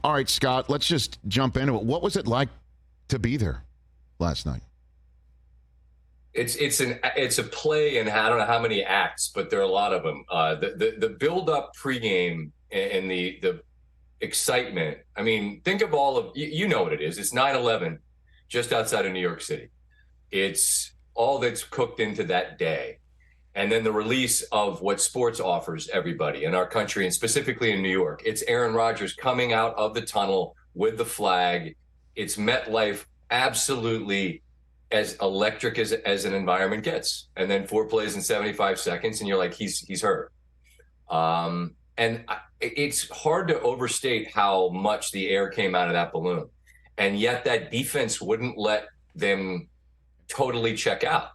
All right, Scott, let's just jump into it. What was it like to be there last night? It's a play, and I don't know how many acts, but there are a lot of them. The build up pregame and the excitement. I mean, think of all of you know what it is. It's 9/11, just outside of New York City. It's all that's cooked into that day, and then the release of what sports offers everybody in our country, and specifically in New York. It's Aaron Rodgers coming out of the tunnel with the flag. It's MetLife, absolutely as electric as an environment gets. And then 4 plays in 75 seconds, and you're like, he's hurt. It's hard to overstate how much the air came out of that balloon. And yet that defense wouldn't let them totally check out.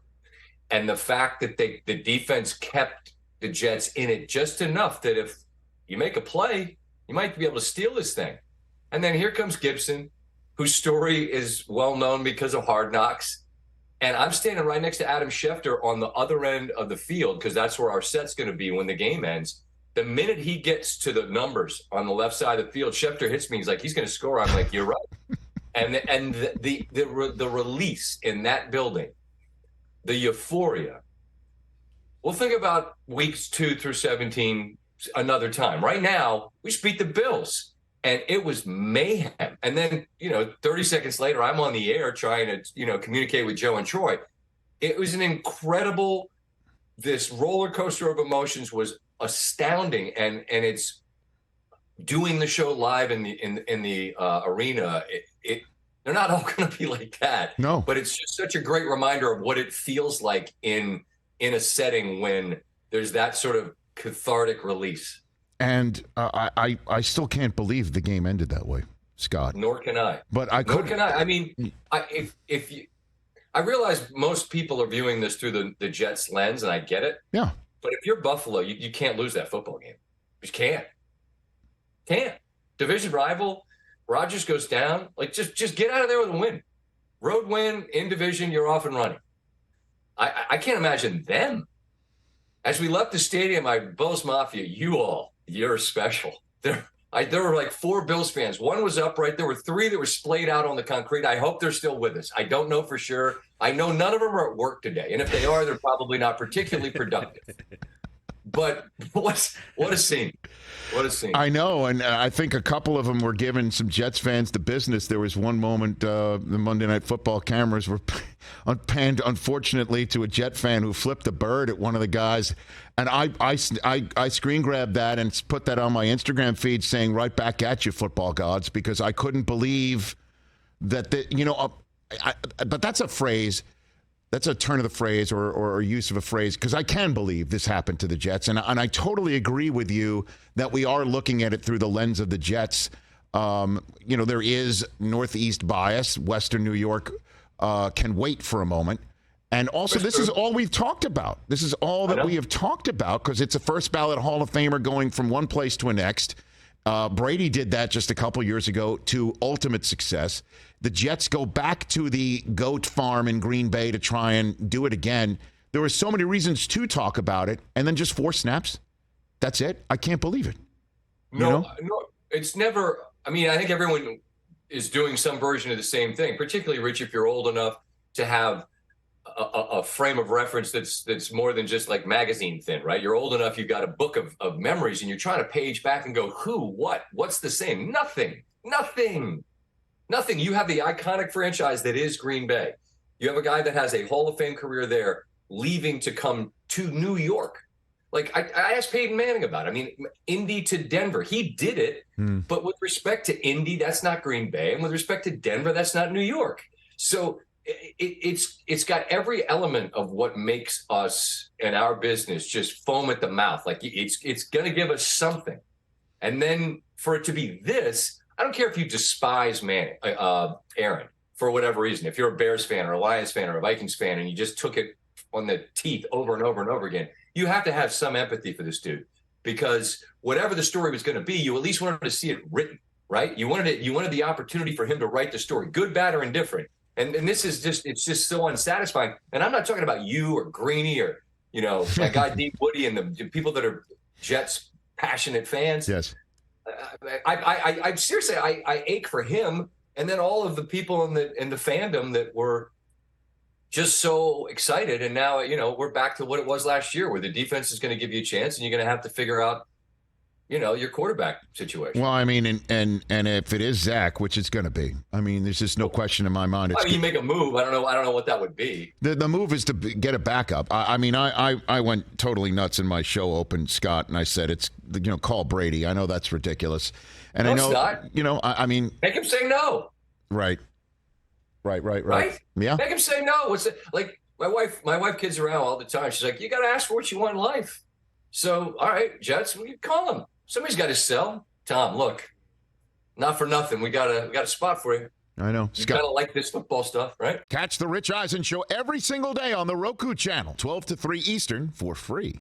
And the fact that the defense kept the Jets in it just enough that if you make a play, you might be able to steal this thing. And then here comes Gibson, whose story is well known because of Hard Knocks. And I'm standing right next to Adam Schefter on the other end of the field, because that's where our set's going to be when the game ends. The minute he gets to the numbers on the left side of the field, Schefter hits me. He's like, he's going to score. I'm like, you're right. And the release in that building, the euphoria. We'll think about weeks 2 through 17 another time. Right now, we just beat the Bills. And it was mayhem. And then, 30 seconds later, I'm on the air trying to, communicate with Joe and Troy. It was an incredible, this roller coaster of emotions was astounding. And it's doing the show live in the arena. They're not all going to be like that. No. But it's just such a great reminder of what it feels like in a setting when there's that sort of cathartic release. And I still can't believe the game ended that way, Scott. Nor can I. But I Nor can I. I mean, I realize most people are viewing this through the Jets lens, and I get it. Yeah. But if you're Buffalo, you can't lose that football game. You just can't. Can't. Division rival, Rodgers goes down. Like, just get out of there with a win. Road win, in division, you're off and running. I can't imagine them. As we left the stadium, Bills Mafia, you're special. There were like 4 Bills fans. One was upright. There were 3 that were splayed out on the concrete. I hope they're still with us. I don't know for sure. I know none of them are at work today. And if they are, they're probably not particularly productive. But what a scene. What a scene. I know, and I think a couple of them were giving some Jets fans the business. There was one moment, the Monday Night Football cameras were panned, unfortunately, to a Jet fan who flipped a bird at one of the guys. And I screen grabbed that and put that on my Instagram feed saying, right back at you, football gods, because I couldn't believe that, but that's a phrase. That's a turn of the phrase or use of a phrase, because I can believe this happened to the Jets. And I totally agree with you that we are looking at it through the lens of the Jets. There is Northeast bias. Western New York can wait for a moment. And also, this is all we've talked about. This is all that we have talked about, because it's a first ballot Hall of Famer going from one place to the next. Brady did that just a couple years ago to ultimate success. The Jets go back to the goat farm in Green Bay to try and do it again. There were so many reasons to talk about it, and then just 4 snaps. That's it. I can't believe it. No, it's never. I mean, I think everyone is doing some version of the same thing, particularly, Rich, if you're old enough to have a frame of reference that's more than just like magazine thin, right? You're old enough, you've got a book of memories, and you're trying to page back and go, who, what's the same? Nothing. You have the iconic franchise that is Green Bay. You have a guy that has a Hall of Fame career there, leaving to come to New York. Like, I asked Peyton Manning about it. I mean, Indy to Denver. He did it, but with respect to Indy, that's not Green Bay. And with respect to Denver, that's not New York. So it's got every element of what makes us and our business just foam at the mouth. Like, it's going to give us something. And then for it to be this, I don't care if you despise Aaron, for whatever reason. If you're a Bears fan or a Lions fan or a Vikings fan and you just took it on the teeth over and over and over again, you have to have some empathy for this dude, because whatever the story was going to be, you at least wanted to see it written, right? You wanted the opportunity for him to write the story, good, bad, or indifferent. And this is it's just so unsatisfying. And I'm not talking about you or Greeny or, that guy Deep Woody and the people that are Jets passionate fans. Yes. I seriously, I ache for him, and then all of the people in the fandom that were just so excited. And now, we're back to what it was last year, where the defense is going to give you a chance, and you're going to have to figure out, your quarterback situation. Well, I mean, and if it is Zach, which it's going to be, I mean, there's just no question in my mind. You make a move. I don't know what that would be. The move is to get a backup. I mean, I went totally nuts in my show open, Scott, and I said it's call Brady. I know that's ridiculous, and No, I know it's not. I mean, make him say no. Right. Yeah. Make him say no. What's it like? My wife kids around all the time. She's like, you got to ask for what you want in life. So, all right, Jets, we call him. Somebody's got to sell. Tom, look, not for nothing. We got a spot for you. I know. You gotta like this football stuff, right? Catch the Rich Eisen Show every single day on the Roku channel, 12 to 3 Eastern, for free.